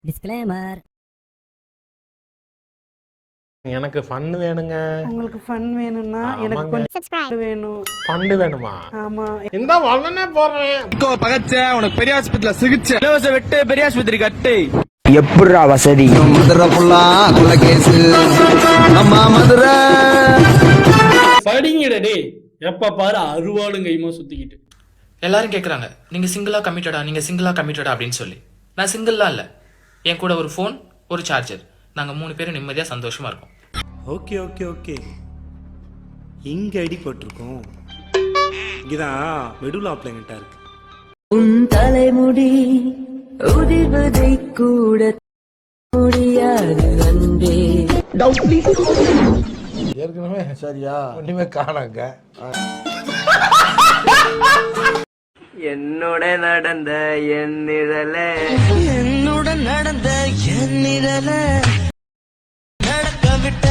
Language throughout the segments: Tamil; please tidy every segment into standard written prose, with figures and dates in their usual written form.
டிஸ்க்ளைமர். எனக்கு ஃபன் வேணுங்க. உங்களுக்கு ஃபன் வேணும்னா எனக்கு கொஞ்சம் சப்ஸ்கிரைப் வேணும். ஃபன் வேணுமா? ஆமா. இந்த வல்லனே போறேன். பகச்ச உனக்கு பெரிய ஆஸ்பத்திரியில சிகிச்சை இலவச வெட்டு பெரிய ஆஸ்பத்திரி கட்டு. எப்படிரா வசதி? மதுரை புள்ளா குள்ள கேசு நம்ம மதுரை படிங்கடா டேய். எப்ப பாரு அருவாளும் கைமா சுத்திக்கிட்டு. எல்லாரும் கேட்குறாங்க, நீங்கள் சிங்கிளாக கமிட்டடா, நீங்கள் சிங்கிளாக கமிட்டடா அப்படின்னு சொல்லி. நான் சிங்கிள்லாம் இல்லை, என் கூட ஒரு ஃபோன், ஒரு சார்ஜர், நாங்கள் 3 பேரும் நிம்மதியாக சந்தோஷமாக இருக்கோம். ஓகே ஓகே ஓகே, இங்கே அடி போட்டிருக்கோம். இங்கதான் மெடுலா பிளாங்கட்டா இருக்கு. உன் தலைமுடி உதிர்வதை கூட முடியாது அன்பே. ஏற்கனவே சரியா ஒண்ணுமே காணாங்க. என்னுடன் நடந்த என் நிழல நடக்க விட்ட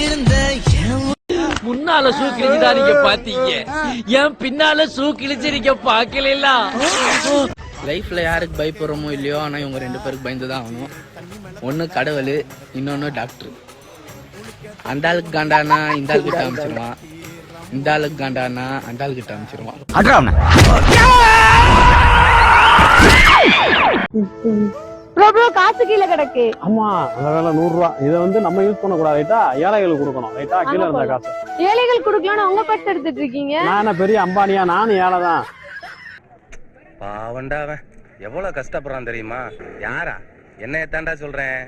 இருந்த முன்னால சூ கிழிச்சுதான் நீங்க பாத்தீங்க, என் பின்னால சூ கிழிச்சு நீங்க பாக்கல. லைஃப்ல யாருக்கு பயப்படுறோமோ இல்லையோ, ஆனா இவங்க 2 பேருக்கு பயந்துதான் ஆகணும். ஒண்ணு கடவுள், இன்னொன்னு டாக்டர். அந்த ஆளுக்கு காண்டானா இந்த ஆள் கிட்ட அமைச்சிருவான், இந்த ஆளுக்கு காண்டானா அந்த ஆள் கிட்ட அமைச்சிருவான். காசு கீழே கிடக்கு. ஆமா, அந்த வேலை 100 ரூபா. இதை வந்து நம்ம யூஸ் பண்ண கூடாது ரைட்டா, ஏழைகளுக்கு கொடுக்கணும் ரைட்டா. கீழே இருந்த காசு ஏழைகள் குடுக்கலாம்னு அவங்க பர்ஸ் எடுத்துட்டு இருக்கீங்க. நான் என்ன பெரிய அம்பானியா? நானும் ஏழை தான். பாவண்டா அவன் எவ்வளவு கஷ்டப்படுறான் தெரியுமா? யாரா என்ன தாண்டா சொல்றேன்.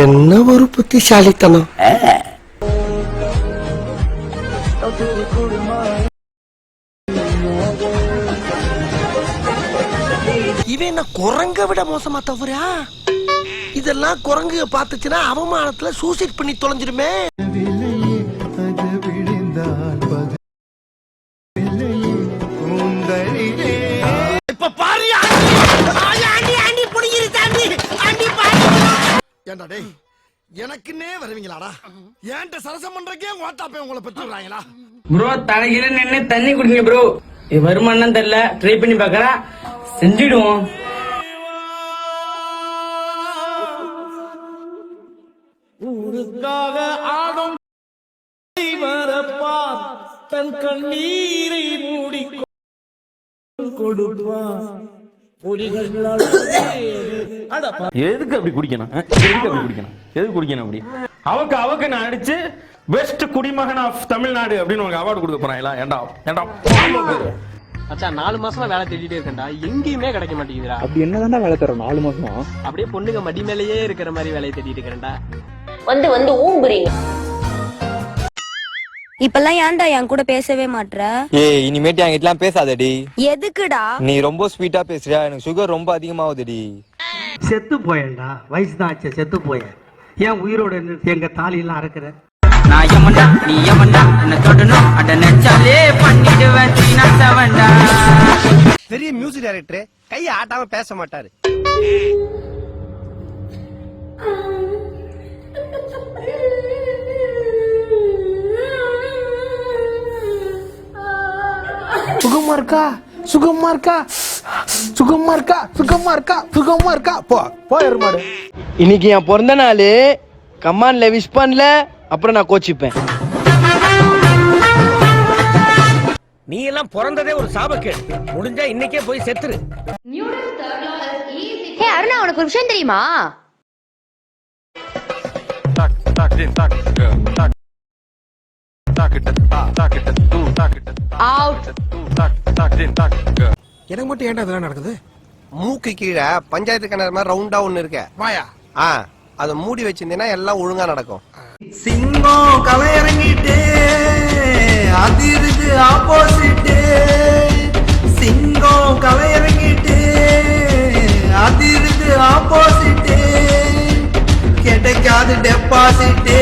என்ன ஒரு புத்திசாலித்தனம். இவன் என்ன குரங்க விட மோசமா தவறா? இதெல்லாம் குரங்கு பாத்துச்சுன்னா அவமானத்துல சூசைட் பண்ணி தொலைஞ்சிருமே. இப்ப பாரு, ஏண்டா டேய், எனக்குன்னே வருவீங்களாடா? ஏன்ட்ட சரசம் பண்றக்கே ஓட்டாப்பே உங்களை பெற்றுறாங்களா? ப்ரோ தலைகில நின்று தண்ணி குடிங்க ப்ரோ. இது வருமானம் தெரியல, ட்ரை பண்ணி பாக்குறேன், செஞ்சிடுவோம். ஊருக்காக ஆடும் வரப்பார், தன் கண்ணீரை மூடி கொடுப்பார். எதுக்கு அப்படி குடிக்கணும்? எதுக்கு அப்படி குடிக்கணும்? எதுக்கு குடிக்கணும் அப்படி? அவக்கு நான் அடிச்சு பெஸ்ட் குடிமகன் ஆஃப் தமிழ்நாடு அப்படின்னு உனக்கு அவார்டு கொடுக்க போறாங்களா? ஏண்டா ஏண்டா அச்சா 4 மாசமா வேலை தேடிட்டே இருக்கேன்டா, எங்கேயுமே கிடைக்க மாட்டேங்குதுடா. அப்படி என்னதான்டா வேலை தர 4 மாசமா? அப்படியே பொண்ணுங்க மடி மேலேயே இருக்கிற மாதிரி வேலையை தேடிட்டு இருக்கேன்டா. வந்து ஊம்புறீங்க. இப்பெல்லாம் ஏன்டா என் கூட பேசவே மாட்ற? ஏய், இனிமேட்டு என்கிட்டலாம் பேசாதடி. எதுக்குடா? நீ ரொம்ப ஸ்வீட்டா பேசுறியா, எனக்கு சுகர் ரொம்ப அதிகமாகுதுடி. செத்து போயேன்டா, வயசு தான் ஆச்சு, செத்து போய. ஏன் உயிரோட எங்க தாலியெல்லாம் அறக்குற? நான் யமண்டா நீ யமண்டா, என்ன தொடணும் அட நெச்சாலே பண்ணிடுவேன் சீனாசவண்டா. பெரிய மியூசிக் டைரக்டர் கையை ஆட்டாம பேச மாட்டாரு. சுகமா இருக்கா, சுகமா இருக்கா, சுகமா இருக்கா, சுகமா இருக்கா, சுகமா இருக்கா. போ எருமாடு. இன்னைக்கு என் பிறந்த நாள், கமான்ல விஷ் பண்ணல அப்புறம் நான் கோச்சிப்பேன். நீ எல்லாம் பிறந்ததே ஒரு சாபக்கேடு, முடிஞ்சா இன்னைக்கே போய் செத்துரு. ஹே அருணா, உனக்கு ஒரு விஷயம் தெரியுமா? எனக்கு மட்டும் ஏன்டா இதெல்லாம் நடக்குது? மூக்கு கீழே பஞ்சாயத்து கிணறு மாதிரி ரவுண்டா ஒண்ணு இருக்க வாயா, அதை மூடி வச்சிருந்தீங்கன்னா எல்லாம் ஒழுங்கா நடக்கும். சிங்கம் களை இறங்கிட்டு அது இருக்கு ஆப்போசிட். சிங்கம் களை இறங்கிட்டு அது இருக்கு ஆப்போசிட். கிடைக்காது டெபாசிட்.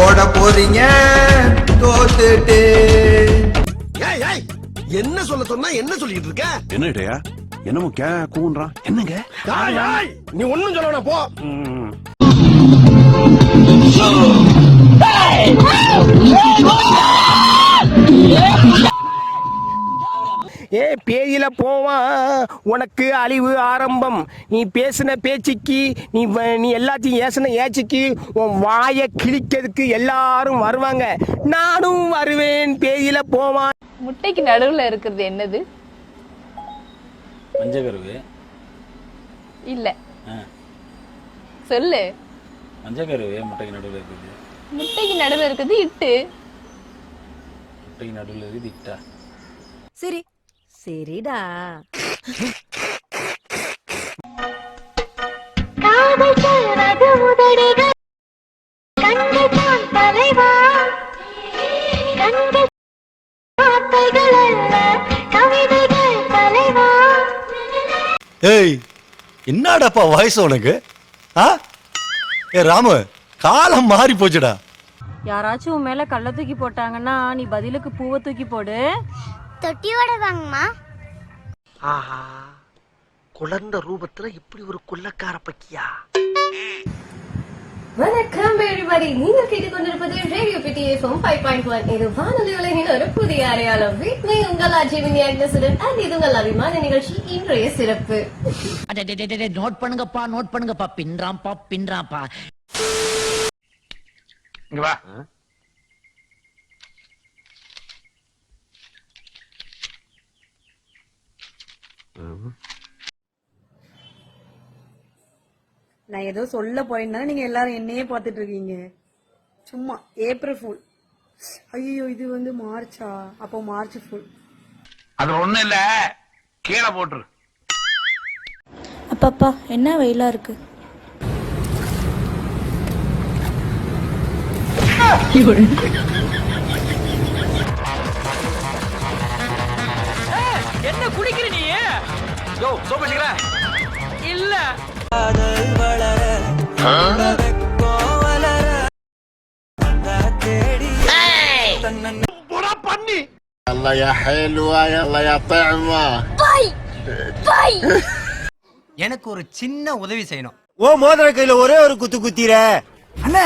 ஓட போறீங்க தோத்துட்டு. என்ன சொல்ல சொன்னா என்ன சொல்லிட்டு இருக்க? என்னடையா என்னமோ கூன்றான். என்னங்க நீ ஒண்ணும் சொல்ல போ. போவான் உனக்கு அழிவு ஆரம்பம். நீ பேசின பேச்சுக்கு நீ எல்லாத்தையும் ஏசின ஏச்சுக்கு உன் வாயை கிழிக்கிறதுக்கு எல்லாரும் வருவாங்க. நானும் வருவேன், பேயில போவான். முட்டைக்கு நடுவுல இருக்கிறது என்னது? மஞ்சக்கருவு. இல்ல, சொல்லு. மஞ்சக்கருவு முட்டைக்கு நடுவில் இருக்குது. முட்டைக்கு நடுவுல இருக்கிறது இட்டு. முட்டைக்கு நடுவில் இருக்குது இட்டா? சரி, சரிடா. ஏய், என்னடாப்பா வயசு உனக்கு? ஏ ராமு, காலம் மாறி போச்சுடா. யாராச்சும் உன் மேல கள்ள தூக்கி போட்டாங்கன்னா நீ பதிலுக்கு பூவை தூக்கி போடு. தொட்டியோட வாங்கம்மா. ஆஹா, குழந்தை ரூபத்துல இப்படி ஒரு கொள்ளக்கார பக்கியா. வணக்கம் everybody. நீங்கள் கேட்டுக்கொண்டிருப்பது ரேடியோ பிடி FM 5.1. இது வானொலி உலகின் ஒரு புதிய அடையாளம். வீட்மே உங்கள் அஜீவினி அக்னசுடன் அது இது உங்கள் அபிமான நிகழ்ச்சி இன்றைய சிறப்பு. நோட் பண்ணுங்கப்பா பின்றாம்பா. இங்க வா. நான் ஏதோ சொல்ல போயிருந்தா நீங்க எல்லாரும் என்னையே பார்த்துட்டு இருக்கீங்க. சும்மா ஏப்ரல் ஃபுல். ஐயோ, இது வந்து மார்ச்சா? அப்போ மார்ச் ஃபுல். அது ஒண்ணு இல்ல, கீழே போட்டுரு. அப்பப்பா என்ன வெயிலா இருக்கு. என்ன குடிக்கிற நீ? யோ, சோபேசிக்கற இல்ல. يلا يا حلوة يلا يا طعمة. எனக்கு ஒரு சின்ன உதவி செய்யணும். ஓ மோதிர கையில ஒரே ஒரு குத்து குத்திர. அண்ணா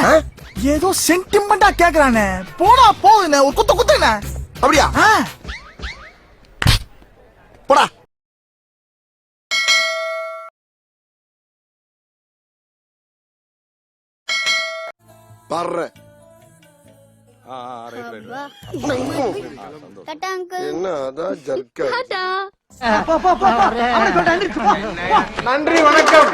ஏதோ சென்டிமெண்டா கேக்குறானே. போடா போகுதுண்ணே, ஒரு குத்து குத்துண்ணே. அப்படியா? போடா. பாரு. என்ன அதான் ஜர்க்கா. நன்றி, வணக்கம்.